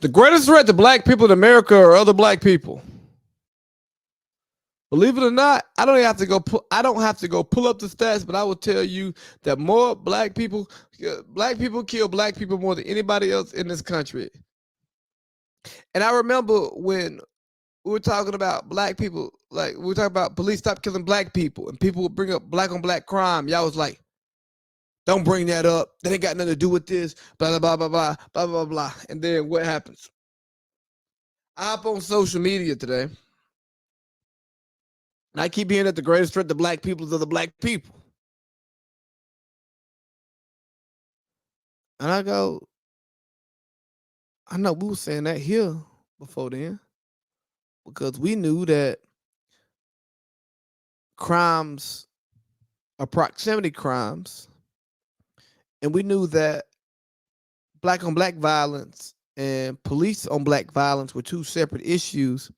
The greatest threat to black people in America are other black people. Believe it or not, I don't have to go pull up the stats, but I will tell you that more black people kill black people more than anybody else in this country. And I remember when we were talking about black people, like we were talking about police stop killing black people, and people would bring up black on black crime. Y'all was like, "Don't bring that up. That ain't got nothing to do with this." Blah blah blah blah blah blah blah blah. And then what happens? I hop on social media today, and I keep hearing that the greatest threat to black people is other black people. And I go, I know we were saying that here before then because we knew that crimes are proximity crimes, and we knew that black on black violence and police on black violence were two separate issues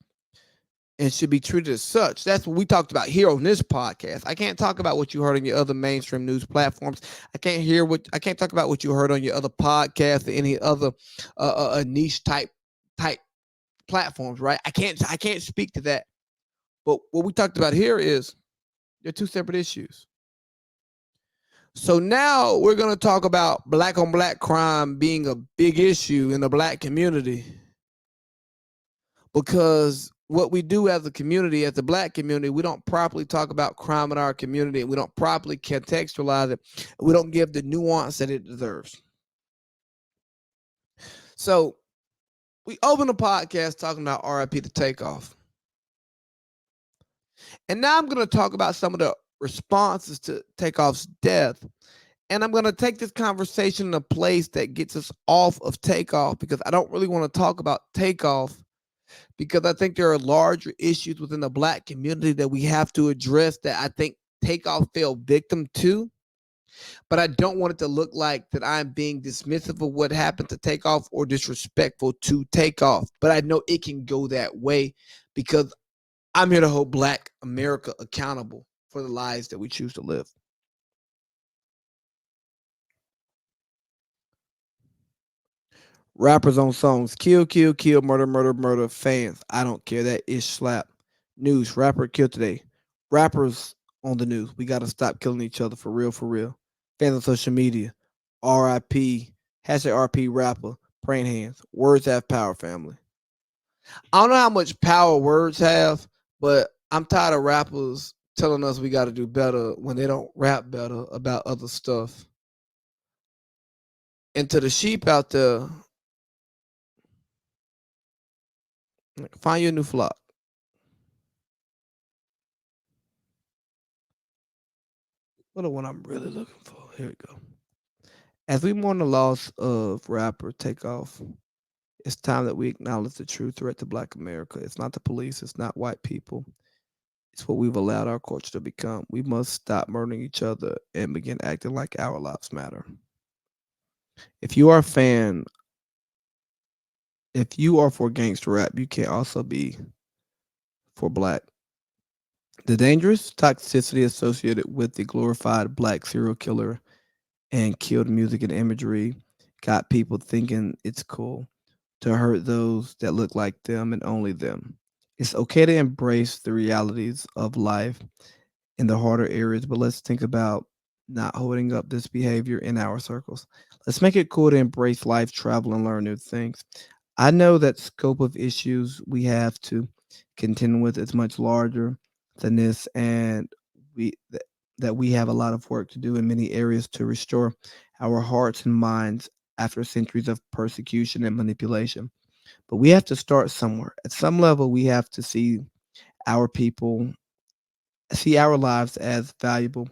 and should be treated as such. That's what we talked about here on this podcast. I can't talk about what you heard on your other mainstream news platforms. I can't talk about what you heard on your other podcasts or any other niche type platforms, right? I can't speak to that. But what we talked about here is they're two separate issues. So now we're going to talk about black on black crime being a big issue in the black community, because what we do as a community, as the black community, we don't properly talk about crime in our community, and we don't properly contextualize it. We don't give the nuance that it deserves. So we open the podcast talking about RIP to Takeoff. And now I'm going to talk about some of the responses to Takeoff's death. And I'm going to take this conversation in a place that gets us off of Takeoff, because I don't really want to talk about Takeoff, because I think there are larger issues within the black community that we have to address that I think Takeoff fell victim to. But I don't want it to look like that I'm being dismissive of what happened to Takeoff or disrespectful to Takeoff. But I know it can go that way because I'm here to hold black America accountable for the lives that we choose to live. Rappers on songs. Kill, kill, kill, murder, murder, murder. Fans. I don't care. That is slap. News. Rapper killed today. Rappers on the news. We got to stop killing each other for real, for real. Fans on social media. RIP. Hashtag RP rapper. Praying hands. Words have power, family. I don't know how much power words have, but I'm tired of rappers telling us we got to do better when they don't rap better about other stuff. And to the sheep out there, find your new flock. What the one I'm really looking for? Here we go. As we mourn the loss of rapper Takeoff, it's time that we acknowledge the true threat to Black America. It's not the police, it's not white people. It's what we've allowed our culture to become. We must stop murdering each other and begin acting like our lives matter. If you are a fan, if you are for gangster rap, you can also be for black. The dangerous toxicity associated with the glorified black serial killer and killed music and imagery got people thinking it's cool to hurt those that look like them and only them. It's okay to embrace the realities of life in the harder areas, but let's think about not holding up this behavior in our circles. Let's make it cool to embrace life, travel, and learn new things. I know that scope of issues we have to contend with is much larger than this, and that we have a lot of work to do in many areas to restore our hearts and minds after centuries of persecution and manipulation. But we have to start somewhere. At some level, we have to our people, see our lives as valuable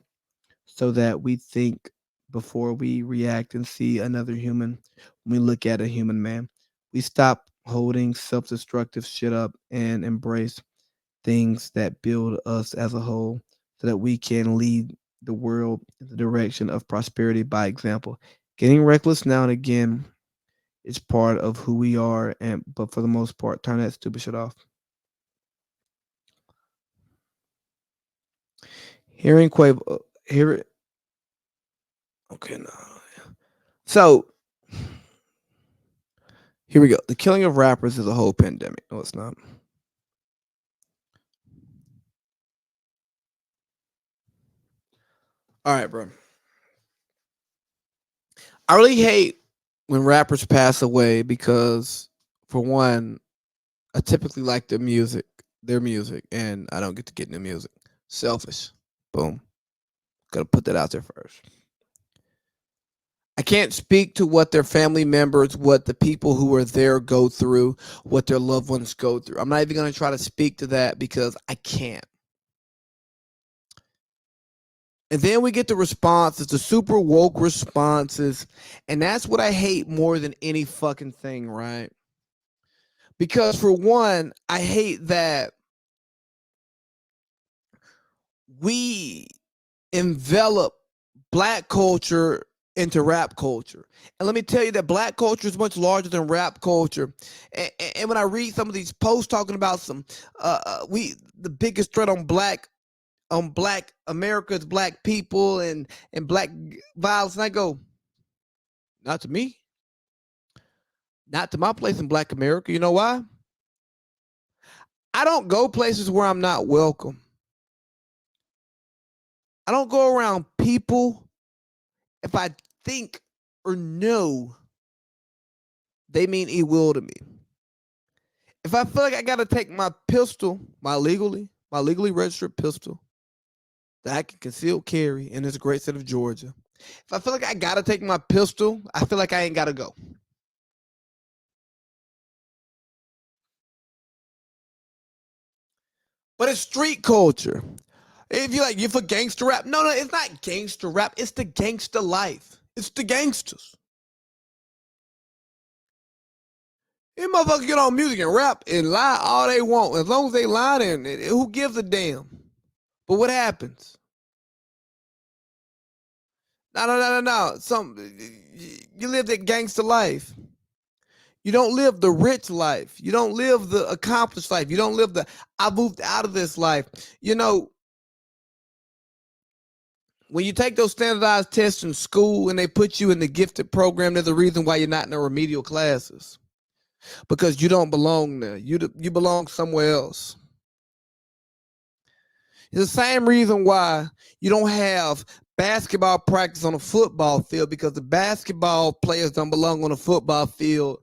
so that we think before we react and see another human when we look at a human man. We stop holding self destructive shit up and embrace things that build us as a whole so that we can lead the world in the direction of prosperity by example. Getting reckless now and again is part of who we are, and but for the most part, turn that stupid shit off. Hearing Quavo, hear okay, no. So Here we go. The killing of rappers is a whole pandemic. No, it's not. All right, bro. I really hate when rappers pass away because, for one, I typically like their music, and I don't get to get new music. Selfish. Boom. Gotta put that out there first. I can't speak to what their family members, what the people who are there go through, what their loved ones go through. I'm not even going to try to speak to that because I can't. And then we get the responses, the super woke responses. And that's what I hate more than any fucking thing, right? Because for one, I hate that we envelop black culture into rap culture. And let me tell you that black culture is much larger than rap culture. And when I read some of these posts talking about the biggest threat on black America is black people and black violence, and I go, not to me, not to my place in black America. You know why? I don't go places where I'm not welcome. I don't go around people if I think or know they mean ill to me. If I feel like I gotta take my pistol, my legally registered pistol that I can conceal carry in this great state of Georgia, if I feel like I gotta take my pistol, I feel like I ain't gotta go. But it's street culture. If you like, you for gangster rap, no, it's not gangster rap. It's the gangster life. It's the gangsters. These motherfuckers get on music and rap and lie all they want. As long as they lie, then who gives a damn? But what happens? No. You live that gangster life. You don't live the rich life. You don't live the accomplished life. You don't live the I moved out of this life. You know, when you take those standardized tests in school and they put you in the gifted program, there's a reason why you're not in the remedial classes. Because you don't belong there. You belong somewhere else. It's the same reason why you don't have basketball practice on a football field, because the basketball players don't belong on a football field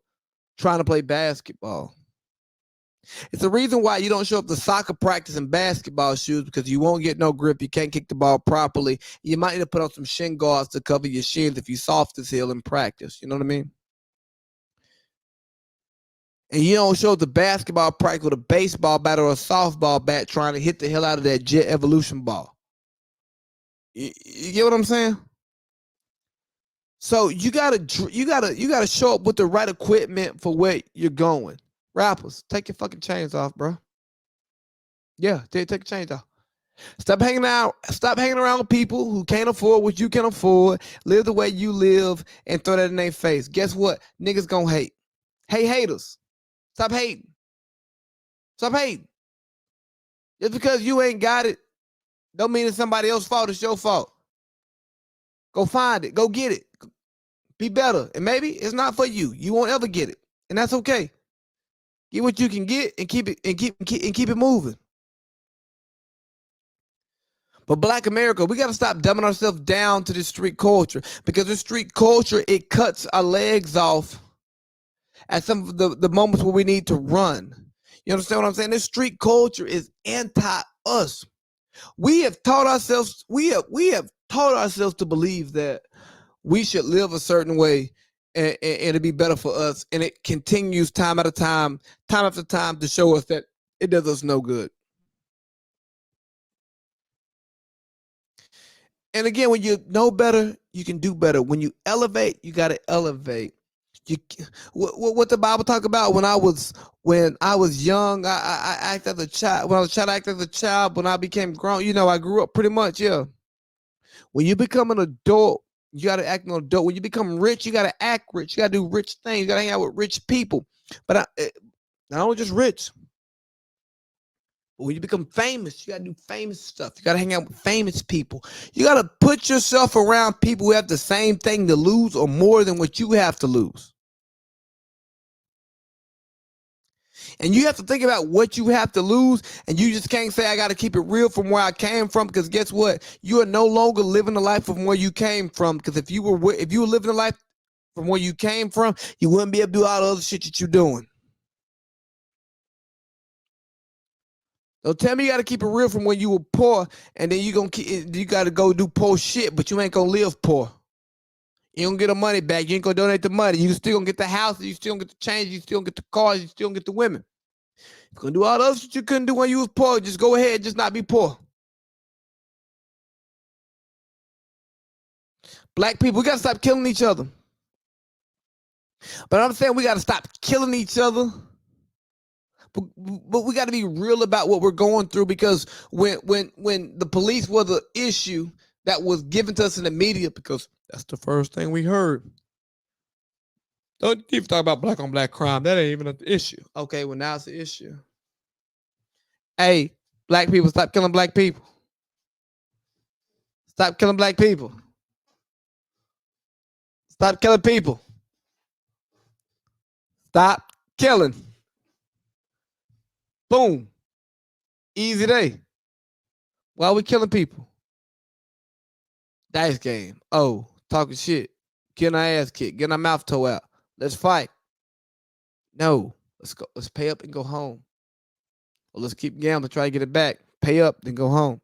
trying to play basketball. It's the reason why you don't show up to soccer practice in basketball shoes, because you won't get no grip. You can't kick the ball properly. You might need to put on some shin guards to cover your shins if you soft as hell in practice. You know what I mean? And you don't show up to basketball practice with a baseball bat or a softball bat trying to hit the hell out of that Jet Evolution ball. You get what I'm saying? So you gotta show up with the right equipment for where you're going. Rappers, take your fucking chains off, bro. Yeah, take your chains off. Stop hanging out. Stop hanging around with people who can't afford what you can afford. Live the way you live and throw that in their face. Guess what? Niggas gonna hate. Hey, haters. Stop hating. Stop hating. Just because you ain't got it, don't mean it's somebody else's fault. It's your fault. Go find it. Go get it. Be better. And maybe it's not for you. You won't ever get it. And that's okay. Get what you can get and keep it moving. But black America, we got to stop dumbing ourselves down to this street culture, because this street culture, it cuts our legs off at some of the moments where we need to run. You understand what I'm saying? This street culture is anti us. We have taught ourselves, we have taught ourselves to believe that we should live a certain way, and it'd be better for us. And it continues time after time to show us that it does us no good. And again, when you know better, you can do better. When you elevate, you got to elevate. You, what the Bible talk about? When I was young, I acted as a child. When I was trying to act as a child, when I became grown, I grew up pretty much. Yeah. When you become an adult, you got to act an adult. When you become rich, you got to act rich. You got to do rich things. You got to hang out with rich people. But not only just rich. But when you become famous, you gotta do famous stuff. You gotta hang out with famous people. You gotta put yourself around people who have the same thing to lose or more than what you have to lose. And you have to think about what you have to lose. And you just can't say, I got to keep it real from where I came from. Because guess what? You are no longer living the life from where you came from. Because if you were living a life from where you came from, you wouldn't be able to do all the other shit that you're doing. So tell me you got to keep it real from when you were poor. And then you got to go do poor shit. But you ain't going to live poor. You don't get the money back. You ain't going to donate the money. You still going to get the house. You still going to get the change. You still going to get the cars. You still going to get the women. You can do all the other shit you couldn't do when you was poor. Just go ahead, just not be poor. Black people, we gotta stop killing each other. But I'm saying we gotta stop killing each other. But we gotta be real about what we're going through, because when the police were the issue that was given to us in the media, because that's the first thing we heard. Don't even talk about black on black crime. That ain't even an issue. Okay, well now it's an issue. Hey, black people, stop killing black people. Stop killing black people. Stop killing people. Stop killing. Boom. Easy day. Why are we killing people? Dice game. Oh, talking shit. Getting our ass kicked. Getting our mouth toe out. Let's fight. No. Let's go. Let's pay up and go home. Or let's keep gambling, try to get it back. Pay up, then go home.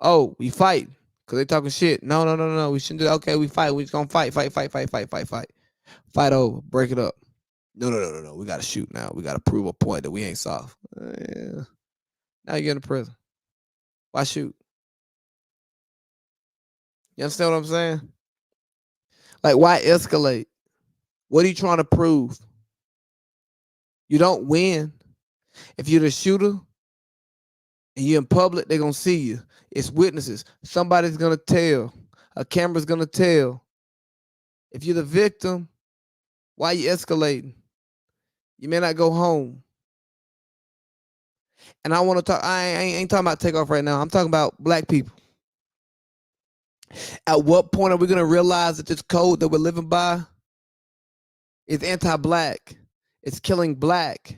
Oh, we fight. Because they talking shit. No. We shouldn't do that. Okay, we fight. We just gonna fight. Fight over. Break it up. No. We gotta shoot now. We gotta prove a point that we ain't soft. Yeah. Now you get in prison. Why shoot? You understand what I'm saying? Like, why escalate? What are you trying to prove? You don't win. If you're the shooter and you're in public, they're going to see you. It's witnesses. Somebody's going to tell. A camera's going to tell. If you're the victim, why are you escalating? You may not go home. And I want to talk, I ain't talking about Takeoff right now. I'm talking about black people. At what point are we going to realize that this code that we're living by is anti-black? It's killing black.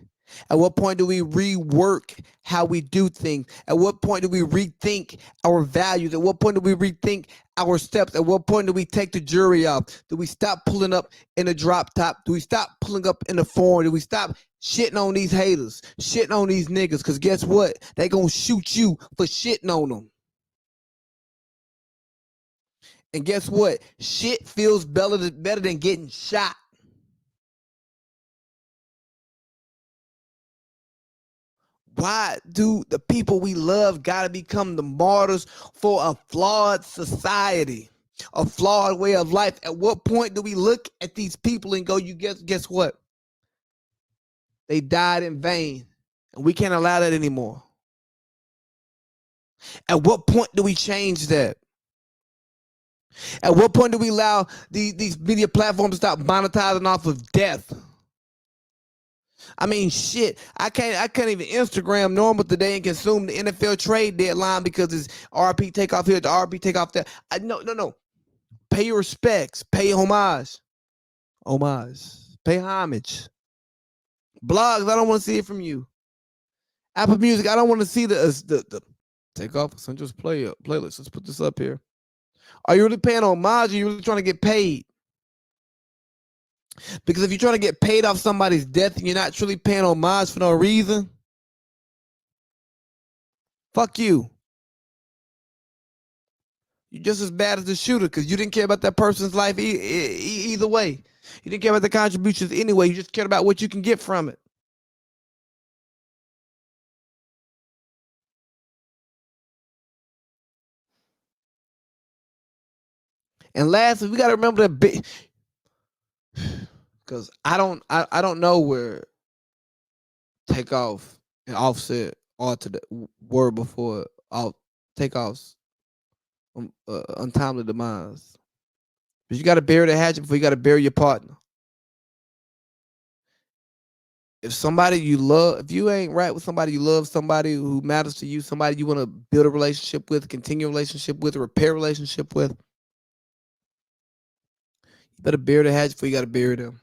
At what point do we rework how we do things? At what point do we rethink our values? At what point do we rethink our steps? At what point do we take the jury off? Do we stop pulling up in a drop top? Do we stop pulling up in a foreign? Do we stop shitting on these haters, shitting on these niggas? Because guess what? They gonna shoot you for shitting on them. And guess what? Shit feels better than getting shot. Why do the people we love gotta become the martyrs for a flawed society, a flawed way of life? At what point do we look at these people and go, "You guess what? They died in vain, and we can't allow that anymore." At what point do we change that? At what point do we allow these media platforms to stop monetizing off of death? I mean, shit. I can't even Instagram normal today and consume the NFL trade deadline because it's RP takeoff here, the RP takeoff there. No. Pay your respects. Pay homage. Homage. Pay homage. Blogs, I don't want to see it from you. Apple Music, I don't want to see the Takeoff Essentials playlist. Let's put this up here. Are you really paying homage, or are you really trying to get paid? Because if you're trying to get paid off somebody's death and you're not truly paying homage for no reason, fuck you. You're just as bad as the shooter because you didn't care about that person's life either way. You didn't care about the contributions anyway. You just cared about what you can get from it. And lastly, we got to remember that big, because I don't know where Takeoff and Offset are to the word before Takeoff's untimely demise. But you got to bury the hatchet before you got to bury your partner. If somebody you love, if you ain't right with somebody you love, somebody who matters to you, somebody you want to build a relationship with, continue a relationship with, repair a relationship with, you better bury the hatchet before you got to bury them.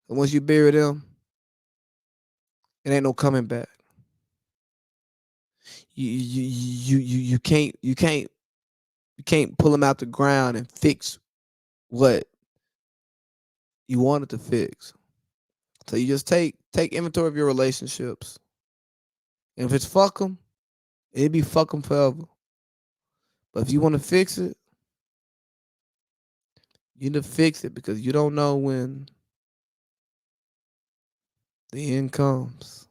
And once you bury them, It ain't no coming back. You can't pull them out the ground and fix what you wanted to fix. So you just take inventory of your relationships. And if it's fuck them, it'd be fuck them forever. But if you want to fix it, you need to fix it because you don't know when the end comes.